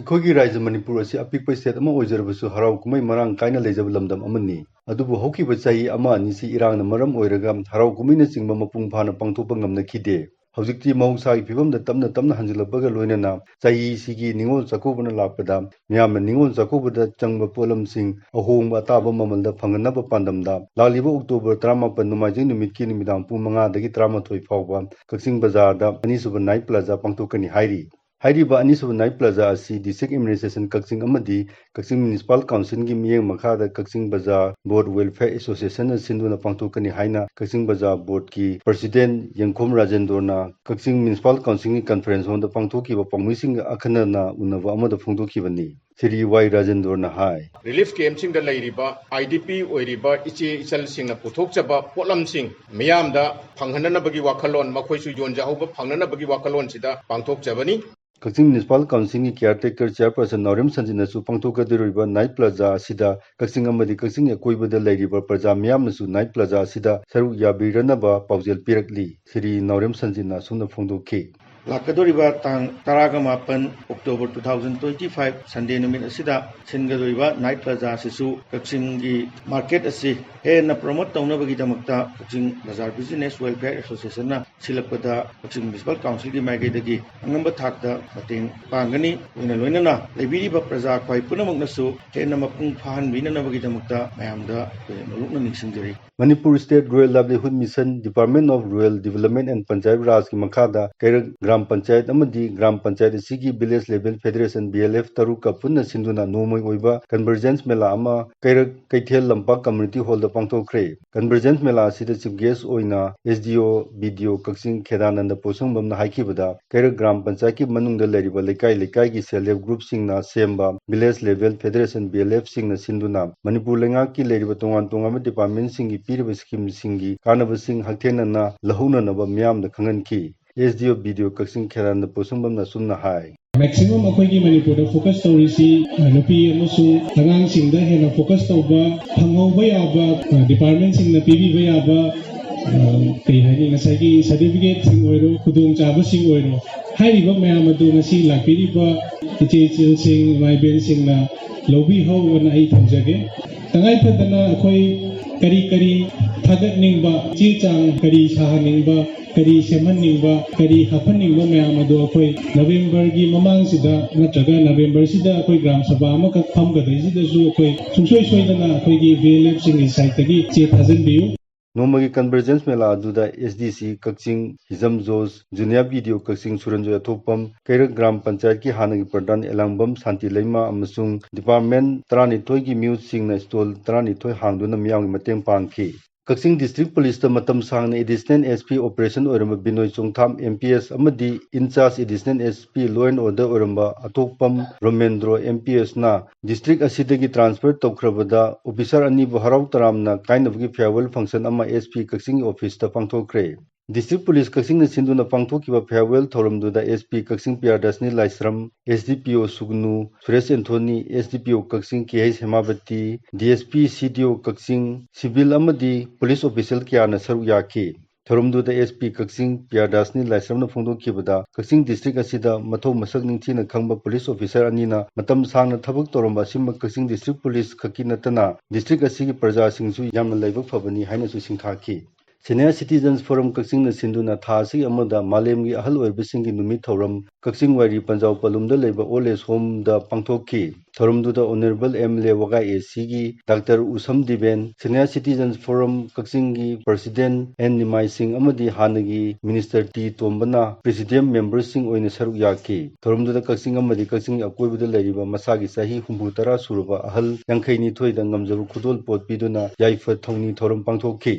ꯑꯩꯈꯣꯏꯒꯤ ꯔꯥꯖ꯭ꯌ ꯃꯅꯤꯄꯨꯔ ꯑꯁꯤ ꯑꯄꯤꯛꯄ ꯁ꯭ꯇꯦꯠ ꯑꯃ ꯑꯣꯏꯖꯔꯕꯁꯨ ꯍꯔꯥꯎ ꯀꯨꯝꯍꯩ ꯃꯔꯥꯡ ꯀꯥꯏꯅ ꯂꯩꯖꯕ ꯂꯝꯗꯝ ꯑꯃꯅꯤ꯫ ꯑꯗꯨꯕꯨ ꯍꯧꯈꯤꯕ ꯆꯍꯤ ꯑꯃ ꯑꯅꯤꯁꯤ ꯏꯔꯥꯡꯅ ꯃꯔꯝ ꯑꯣꯏꯔꯒ ꯍꯔꯥꯎ ꯀꯨꯝꯍꯩꯅꯆꯤꯡꯕ ꯃꯄꯨꯡ ꯐꯥꯅ ꯄꯥꯡꯊꯣꯛꯄ ꯉꯝꯅꯈꯤꯗꯦ꯫ ꯍꯧꯖꯤꯛꯇꯤ ꯃꯍꯧꯁꯥꯒꯤ ꯐꯤꯕꯝꯗ ꯇꯞꯅ ꯇꯞꯅ ꯍꯟꯖꯤꯜꯂꯛꯄꯒ ꯂꯣꯏꯅꯅ ꯆꯍꯤꯁꯤꯒꯤ ꯅꯤꯡꯉꯣꯜ ꯆꯥꯛꯀꯧꯕꯅ ꯂꯥꯛꯄꯗ ꯃꯤꯌꯥꯝꯅ ꯅꯤꯡꯉꯣꯜ ꯆꯥꯛꯀꯧꯕꯗ ꯆꯪꯕ ꯄꯣꯠꯂꯝꯁꯤꯡ ꯑꯍꯣꯡꯕ ꯑꯇꯥꯕ ꯃꯃꯜꯗ ꯐꯪꯍꯟꯅꯕ ꯄꯥꯟꯗꯝꯗ ꯂꯥꯛꯂꯤꯕ ꯑꯣꯛꯇꯣꯕꯔ 11 ꯅꯣꯡꯃꯥꯏꯖꯤꯡ ꯅꯨꯃꯤꯠꯀꯤ ꯅꯨꯃꯤꯗꯥꯡ ꯄꯨꯡ 5ꯗꯒꯤ 12 ꯐꯥꯎꯕ ꯀꯛꯆꯤꯡ ꯕꯖꯥꯔꯗ ꯑꯅꯤꯁꯨꯕ ꯅꯥꯏꯠ ꯄ꯭ꯂꯥꯖꯥ ꯄꯥꯡꯊꯣꯛꯀꯅꯤ ꯍꯥꯏꯔꯤ꯫ ꯍꯥꯏꯔꯤꯕ ꯑꯅꯤꯁꯨꯕ ꯅꯥꯏꯠ ꯄ꯭ꯂꯥꯖꯥ ꯑꯁꯤ ꯗꯤꯁꯇ꯭ꯔꯤꯛ ꯑꯦꯗꯃꯤꯅꯤꯁꯇ꯭ꯔꯦꯁꯟ ꯀꯛꯆꯤꯡ ꯑꯃꯗꯤ ꯀꯛꯆꯤꯡ ꯃ꯭ꯌꯨꯅꯤꯁꯤꯄꯥꯜ ꯀꯥꯎꯟꯁꯤꯜꯒꯤ ꯃꯤꯠꯌꯦꯡ ꯃꯈꯥꯗ ꯀꯛꯆꯤꯡ ꯕꯖꯥꯔ ꯕꯣꯔꯗ ꯋꯦꯜꯐꯤꯌꯔ ꯑꯦꯁꯣꯁꯤꯌꯦꯁꯟꯅ ꯁꯤꯟꯗꯨꯅ ꯄꯥꯡꯊꯣꯛꯀꯅꯤ ꯍꯥꯏꯅ ꯀꯛꯆꯤꯡ ꯕꯖꯥꯔ ꯕꯣꯔꯗꯀꯤ ꯄ꯭ꯔꯁꯤꯗꯦꯟꯠ ꯌꯦꯡꯈꯣꯝ ꯔꯥꯖꯦꯟꯗ꯭ꯔꯣꯅ ꯀꯛꯆꯤꯡ ꯃ꯭ꯌꯨꯅꯤꯁꯤꯄꯥꯜ ꯀꯥꯎꯟꯁꯤꯜꯒꯤ ꯀꯟꯐꯔꯦꯟꯁ ꯍꯣꯜꯗ ꯄꯥꯡꯊꯣꯛꯈꯤꯕ ꯄꯥꯎꯃꯤꯁꯤꯡꯒ ꯑꯈꯟꯅꯅ ꯎꯅꯕ ꯑꯃꯗ ꯐꯣꯡꯗꯣꯛꯈꯤꯕꯅꯤ꯫ ꯁ꯭ꯔꯤ ꯋꯥꯏ ꯔꯥꯖꯦꯟꯗ꯭ꯔꯣꯅ ꯍꯥꯏ ꯔꯤꯂꯤꯐ ꯀꯦꯝꯞꯁꯤꯡꯗ ꯂꯩꯔꯤꯕ IDP ꯑꯣꯏꯔꯤꯕ ꯏꯆꯦ ꯏꯆꯜꯁꯤꯡꯅ ꯄꯨꯊꯣꯛꯆꯕ ꯄꯣꯠꯂꯝꯁꯤꯡ ꯃꯤꯌꯥꯝꯗ ꯐꯪꯍꯟꯅꯕꯒꯤ ꯋꯥꯈꯜꯂꯣꯟ ꯃꯈꯣꯏꯁꯨ ꯌꯣꯟꯖꯍꯧꯕ ꯐꯪꯅꯅꯕꯒꯤ ꯋꯥꯈꯜꯂꯣꯟꯁꯤꯗ ꯄꯥꯡꯊꯣꯛꯆꯕꯅꯤ꯫ ꯀꯛꯆꯤꯡ ꯃ꯭ꯌꯨꯅꯤꯁꯤꯄꯥꯜ ꯀꯥꯎꯟꯁꯤꯜꯒꯤ ꯀꯤꯌꯔꯇꯦꯀꯔ ꯆꯦꯌꯔꯄꯔꯁꯟ ꯅꯥꯎꯔꯦꯝ ꯁꯟꯖꯤꯠꯅꯁꯨ ꯄꯥꯡꯊꯣꯛꯀꯗꯧꯔꯤꯕ ꯅꯥꯏꯠ ꯄ꯭ꯂꯥꯖꯥ ꯑꯁꯤꯗ ꯀꯛꯆꯤꯡ ꯑꯃꯗꯤ ꯀꯛꯆꯤꯡ ꯑꯀꯣꯏꯕꯗ ꯂꯩꯔꯤꯕ ꯄ꯭ꯔꯖꯥ ꯃꯤꯌꯥꯝꯅꯁꯨ ꯅꯥꯏꯠ ꯄ꯭ꯂꯥꯖꯥ ꯑꯁꯤꯗ ꯁꯔꯨꯛ ꯌꯥꯕꯤꯔꯅꯕ ꯄꯥꯎꯖꯦꯜ ꯄꯤꯔꯛꯂꯤ꯫ ꯁ꯭ꯔꯤ ꯅꯥꯎꯔꯦꯝ ꯁꯟꯖꯤꯠꯅ ꯑꯁꯨꯝꯅ ꯐꯣꯡꯗꯣꯛꯈꯤ꯫ ꯂꯥꯛꯀꯗꯧꯔꯤꯕ ꯇꯥꯡ 18 ꯑꯣꯛꯇꯣꯕꯔ 2025 ꯁꯟꯗꯦ ꯅꯨꯃꯤꯠ ꯑꯁꯤꯗ ꯁꯤꯟꯒꯗꯧꯔꯤꯕ ꯅꯥꯏꯠ ꯄ꯭ꯂꯥꯖꯥ ꯑꯁꯤꯁꯨ ꯀꯛꯆꯤꯡꯒꯤ ꯃꯥꯔꯀꯦꯠ ꯑꯁꯤ ꯍꯦꯟꯅ ꯄ꯭ꯔꯣꯃꯣꯠ ꯇꯧꯅꯕꯒꯤꯗꯃꯛꯇ ꯀꯛꯆꯤꯡ ꯕꯖꯥꯔ ꯕꯤꯖꯤꯅꯦꯁ ꯋꯦꯜꯐꯤꯌꯔ ꯑꯦꯁꯣꯁꯤꯌꯦꯁꯟꯅ ꯁꯤꯜꯂꯛꯄꯗ ꯀꯛꯆꯤꯡ ꯃ꯭ꯌꯨꯅꯤꯁꯤꯄꯥꯜ ꯀꯥꯎꯟꯁꯤꯜꯒꯤ ꯃꯥꯏꯀꯩꯗꯒꯤ ꯑꯉꯝꯕ ꯊꯥꯛꯇ ꯃꯇꯦꯡ ꯄꯥꯡꯒꯅꯤ꯫ ꯂꯣꯏꯅꯅ ꯂꯩꯕꯤꯔꯤꯕ ꯄ꯭ꯔꯖꯥ ꯈ꯭ꯋꯥꯏ ꯄꯨꯝꯅꯃꯛꯅꯁꯨ ꯍꯦꯟꯅ ꯃꯄꯨꯡ ꯐꯥꯍꯟꯕꯤꯅꯅꯕꯒꯤꯗꯃꯛꯇ ꯃꯌꯥꯝꯗ ꯅꯣꯂꯨꯛꯅ ꯅꯤꯡꯁꯤꯡꯖꯔꯤ꯫ Manipur state rural livelihood mission, department of rural development and panchayat ꯔꯥꯖꯒꯤ ꯃꯈꯥꯗ ꯀꯩꯔꯛ ꯒ꯭ꯔꯥꯝ ꯄꯟꯆꯥꯌꯠ ꯑꯃꯗꯤ ꯒ꯭ꯔꯥꯝ ꯄꯟꯆꯥꯌꯠ ꯑꯁꯤꯒꯤ ꯚꯤꯂꯦꯖ ꯂꯦꯚꯦꯜ ꯐꯦꯗꯔꯦꯁꯟ BLF ꯇꯔꯨꯛꯀ ꯄꯨꯟꯅ ꯁꯤꯟꯗꯨꯅ ꯅꯣꯡꯃꯩ ꯑꯣꯏꯕ ꯀꯟꯚꯔꯖꯦꯟꯁ ꯃꯦꯂꯥ ꯑꯃ ꯀꯩꯔꯛ ꯀꯩꯊꯦꯜ ꯂꯝꯄꯥꯛ ꯀꯝꯃ꯭ꯌꯨꯅꯤꯇꯤ ꯍꯣꯜꯗ ꯄꯥꯡꯊꯣꯛꯈ꯭ꯔꯦ꯫ ꯀꯟꯚꯔꯖꯦꯟꯁ ꯃꯦꯂꯥ ꯑꯁꯤꯗ ꯆꯤꯐ ꯒꯦꯁꯠ ꯑꯣꯏꯅ SDO BDO ꯀꯛꯆꯤꯡ ꯈꯦꯗꯥꯅꯟꯗ ꯄꯣꯠꯁꯪꯕꯝꯅ ꯍꯥꯏꯈꯤꯕꯗ ꯀꯩꯔꯛ ꯒ꯭ꯔꯥꯝ ꯄꯟꯆꯥꯌꯠꯀꯤ ꯃꯅꯨꯡꯗ ꯂꯩꯔꯤꯕ ꯂꯩꯀꯥꯏ ꯂꯩꯀꯥꯏꯒꯤ ꯁꯦꯜꯐ ꯍꯦꯜꯞ ꯒ꯭ꯔꯨꯞꯁꯤꯡꯅ ꯁꯦꯝꯕ ꯚꯤꯂꯦꯖ ꯂꯦꯚꯦꯜ ꯐꯦꯗꯔꯦꯁꯟ BLF ꯁꯤꯡꯅ ꯁꯤꯟꯗꯨꯅ ꯃꯅꯤꯄꯨꯔ ꯂꯩꯉꯥꯛꯀꯤ ꯂꯩꯔꯤꯕ ꯇꯣꯉꯥꯟ ꯇꯣꯉꯥꯟꯕ ꯗꯤꯄꯥꯔꯠꯃꯦꯟꯠꯁꯤꯡꯒꯤ ꯄꯤꯔꯤꯕ ꯁ꯭ꯀꯤꯝꯁꯤꯡꯒꯤ ꯀꯥꯟꯅꯕꯁꯤꯡ ꯍꯛꯊꯦꯡꯅꯅ ꯂꯧꯍꯧꯅꯅꯕ ꯃꯤꯌꯥꯝꯗ ꯈꯪꯍꯟꯈꯤ꯫ SDO BDO ꯀꯛꯆꯤꯡ ꯈꯦꯗꯥꯅꯟꯗ ꯄꯣꯠꯁꯪꯕꯝꯅ ꯑꯁꯨꯝꯅ ꯍꯥꯏ ꯃꯦꯛꯁꯤꯃꯝ ꯑꯩꯈꯣꯏꯒꯤ ꯃꯅꯤꯄꯨꯔꯗ ꯐꯣꯀꯁ ꯇꯧꯔꯤꯁꯤ ꯅꯨꯄꯤ ꯑꯃꯁꯨꯡ ꯑꯉꯥꯡꯁꯤꯡꯗ ꯍꯦꯟꯅ ꯐꯣꯀꯁ ꯇꯧꯕ ꯐꯪꯍꯧꯕ ꯌꯥꯕ ꯗꯤꯄꯥꯔꯠꯃꯦꯟꯠꯁꯤꯡꯅ ꯄꯤꯕꯤꯕ ꯌꯥꯕ ꯀꯩ ꯍꯥꯏꯅꯤ ꯉꯁꯥꯏꯒꯤ ꯁꯔꯇꯤꯐꯤꯀꯦꯠꯁꯤꯡ ꯑꯣꯏꯔꯣ ꯈꯨꯗꯣꯡꯆꯥꯕꯁꯤꯡ ꯑꯣꯏꯔꯣ ꯍꯥꯏꯔꯤꯕ ꯃꯌꯥꯝ ꯑꯗꯨ ꯉꯁꯤ ꯂꯥꯛꯄꯤꯔꯤꯕ ꯏꯆꯦ ꯏꯆꯜꯁꯤꯡ ꯏꯃꯥ ꯏꯕꯦꯟꯁꯤꯡꯅ ꯂꯧꯕꯤꯍꯧꯅ ꯑꯩ ꯊꯝꯖꯒꯦ꯫ ꯇꯉꯥꯏꯐꯗꯅ ꯑꯩꯈꯣꯏ ꯀꯔꯤ ꯊꯥꯒꯠꯅꯤꯡꯕ ꯆꯦ ꯆꯥꯡ ꯀꯔꯤ ꯁꯥꯍꯟꯅꯤꯡꯕ ꯀꯔꯤ ꯁꯦꯝꯍꯟꯅꯤꯡꯕ ꯀꯔꯤ ꯍꯥꯞꯍꯟꯅꯤꯡꯕ ꯃꯌꯥꯝ ꯑꯗꯨ ꯑꯩꯈꯣꯏ ꯅꯕꯦꯝꯕꯔꯒꯤ ꯃꯃꯥꯡꯁꯤꯗ ꯅꯠꯇ꯭ꯔꯒ ꯅꯕꯦꯝꯕꯔꯁꯤꯗ ꯑꯩꯈꯣꯏ ꯒ꯭ꯔꯥꯝ ꯁꯚꯥ ꯑꯃꯈꯛ ꯐꯝꯒꯗꯣꯏꯁꯤꯗꯁꯨ ꯑꯩꯈꯣꯏ ꯁꯨꯡꯁꯣꯏ ꯁꯣꯏꯗꯅ ꯑꯩꯈꯣꯏꯒꯤ BLF-ꯁꯤꯡꯒꯤ ꯁꯥꯏꯠꯇꯒꯤ ꯆꯦ ꯊꯥꯖꯤꯟꯕꯤꯌꯨ꯫ ꯅꯣꯡꯃꯒꯤ ꯀꯟꯚꯔꯖꯦꯟꯁ ꯃꯦꯂꯥ ꯑꯗꯨꯗ SDC Kakching Hijam Jos, junior BDO Kakching Suranjoy Athokpam, Keirak Gram ꯄꯟꯆꯥꯌꯠꯀꯤ ꯍꯥꯟꯅꯒꯤ ꯄ꯭ꯔꯙꯥꯟ ꯑꯦꯂꯥꯡꯕꯝ ꯁꯥꯟꯇꯤ ꯂꯩꯃ ꯑꯃꯁꯨꯡ ꯗꯤꯄꯥꯔꯠꯃꯦꯟꯠ 12ꯒꯤ ꯃꯤꯍꯨꯠꯁꯤꯡꯅ ꯁ꯭ꯇꯣꯜ 12 ꯍꯥꯡꯗꯨꯅ ꯃꯤꯌꯥꯝꯒꯤ ꯃꯇꯦꯡ ꯄꯥꯡꯈꯤ꯫ ꯀꯛꯆꯤꯡ ꯗꯤꯁꯇ꯭ꯔꯤꯛ ꯄꯨꯂꯤꯁꯇ ꯃꯇꯝ ꯁꯥꯡꯅ ꯑꯦꯗꯤꯁꯅꯦꯜ SP ꯑꯣꯄꯔꯦꯁꯟ ꯑꯣꯏꯔꯝꯕ ꯕꯤꯅꯣꯏ ꯆꯣꯡꯊꯥꯝ MPS ꯑꯃꯗꯤ in-charge additional SP law and order ꯑꯣꯏꯔꯝꯕ ꯑꯊꯣꯛꯄꯝ ꯔꯣꯃꯦꯟꯗ꯭ꯔꯣ MPSꯅ ꯗꯤꯁꯇ꯭ꯔꯤꯛ ꯑꯁꯤꯗꯒꯤ ꯇ꯭ꯔꯥꯟꯁꯐꯔ ꯇꯧꯈ꯭ꯔꯕꯗ ꯑꯣꯐꯤꯁꯥꯔ ꯑꯅꯤꯕꯨ ꯍꯔꯥꯎ ꯇꯔꯥꯝꯅ ꯀꯥꯏꯅꯕꯒꯤ ꯐꯤꯌꯔꯋꯦꯜ ꯐꯪꯁꯟ ꯑꯃ SP ꯀꯛꯆꯤꯡꯒꯤ ꯑꯣꯐꯤꯁꯇ ꯄꯥꯡꯊꯣꯛꯈ꯭ꯔꯦ꯫ ꯗꯤꯁꯇ꯭ꯔꯤꯛ ꯄꯨꯂꯤꯁ ꯀꯛꯆꯤꯡꯅ ꯁꯤꯟꯗꯨꯅ ꯄꯥꯡꯊꯣꯛꯈꯤꯕ ꯐꯤꯌꯔꯋꯦꯜ ꯊꯧꯔꯝꯗꯨꯗ SP Kakching Priyadarshini Laishram, SDPO Sugnu Suresh Anthony, SDPO Kakching KH Hemabati, DSP CDO Kakching, civil ꯑꯃꯗꯤ ꯄꯨꯂꯤꯁ ꯑꯣꯐꯤꯁꯤꯌꯦꯜ ꯀꯌꯥꯅ ꯁꯔꯨꯛ ꯌꯥꯈꯤ꯫ ꯊꯧꯔꯝꯗꯨꯗ SP ꯀꯛꯆꯤꯡ ꯄꯤꯌꯥꯔꯗꯥꯁꯅꯤ ꯂꯥꯏꯁ꯭ꯔꯝꯅ ꯐꯣꯡꯗꯣꯛꯈꯤꯕꯗ ꯀꯛꯆꯤꯡ ꯗꯤꯁꯇ꯭ꯔꯤꯛ ꯑꯁꯤꯗ ꯃꯊꯧ ꯃꯁꯛ ꯅꯤꯡꯊꯤꯅ ꯈꯪꯕ ꯄꯨꯂꯤꯁ ꯑꯣꯐꯤꯁꯥꯔ ꯑꯅꯤꯅ ꯃꯇꯝ ꯁꯥꯡꯅ ꯊꯕꯛ ꯇꯧꯔꯝꯕ ꯑꯁꯤꯃꯛ ꯀꯛꯆꯤꯡ ꯗꯤꯁꯇ꯭ꯔꯤꯛ ꯄꯨꯂꯤꯁ ꯈꯛꯀꯤ ꯅꯠꯇꯅ ꯗꯤꯁꯇ꯭ꯔꯤꯛ ꯑꯁꯤꯒꯤ ꯄ꯭ꯔꯖꯥꯁꯤꯡꯁꯨ ꯌꯥꯝꯅ ꯂꯥꯏꯕꯛ ꯐꯕꯅꯤ ꯍꯥꯏꯅꯁꯨ ꯁꯤꯡꯊꯥꯈꯤ꯫ ꯁꯦꯅꯤꯌꯔ ꯁꯤꯇꯤꯖꯟꯁ ꯐꯣꯔꯝ ꯀꯛꯆꯤꯡꯅ ꯁꯤꯟꯗꯨꯅ ꯊꯥ ꯑꯁꯤ ꯑꯃꯗ ꯃꯥꯂꯦꯝꯒꯤ ꯑꯍꯜ ꯑꯣꯏꯔꯕꯁꯤꯡꯒꯤ ꯅꯨꯃꯤꯠ ꯊꯧꯔꯝ ꯀꯛꯆꯤꯡ ꯋꯥꯏꯔꯤ ꯄꯟꯖꯥꯎ ꯄꯜꯂꯨꯝꯗ ꯂꯩꯕ ꯑꯣꯜ ꯑꯦꯖ ꯍꯣꯝꯗ ꯄꯥꯡꯊꯣꯛꯈꯤ꯫ ꯊꯧꯔꯝꯗꯨꯗ ꯑꯣꯅꯔꯦꯕꯜ MLA ꯋꯥꯒꯥꯏ AC ꯒꯤ ꯗꯥꯛꯇꯔ ꯎꯁꯝ ꯗꯤꯕꯦꯟ, ꯁꯦꯅꯤꯌꯔ ꯁꯤꯇꯤꯖꯟꯁ ꯐꯣꯔꯝ ꯀꯛꯆꯤꯡꯒꯤ ꯄ꯭ꯔꯁꯤꯗꯦꯟꯠ N ꯅꯤꯃꯥꯏ ꯁꯤꯡ ꯑꯃꯗꯤ ꯍꯥꯟꯅꯒꯤ ꯃꯤꯅꯤꯁꯇꯔ T ꯇꯣꯝꯕꯅ ꯄ꯭ꯔꯦꯁꯤꯗꯤꯌꯝ ꯃꯦꯝꯕꯔꯁꯤꯡ ꯑꯣꯏꯅ ꯁꯔꯨꯛ ꯌꯥꯈꯤ꯫ ꯊꯧꯔꯝꯗꯨꯗ ꯀꯛꯆꯤꯡ ꯑꯃꯗꯤ ꯀꯛꯆꯤꯡꯒꯤ ꯑꯀꯣꯏꯕꯗ ꯂꯩꯔꯤꯕ ꯃꯁꯥꯒꯤ ꯆꯍꯤ 60 ꯁꯨꯔꯕ ꯑꯍꯜ 52ꯗ ꯉꯝꯖꯕ ꯈꯨꯗꯣꯜ ꯄꯣꯠ ꯄꯤꯗꯨꯅ ꯌꯥꯏꯐ ꯊꯧꯅꯤ ꯊꯧꯔꯝ ꯄꯥꯡꯊꯣꯛꯈꯤ꯫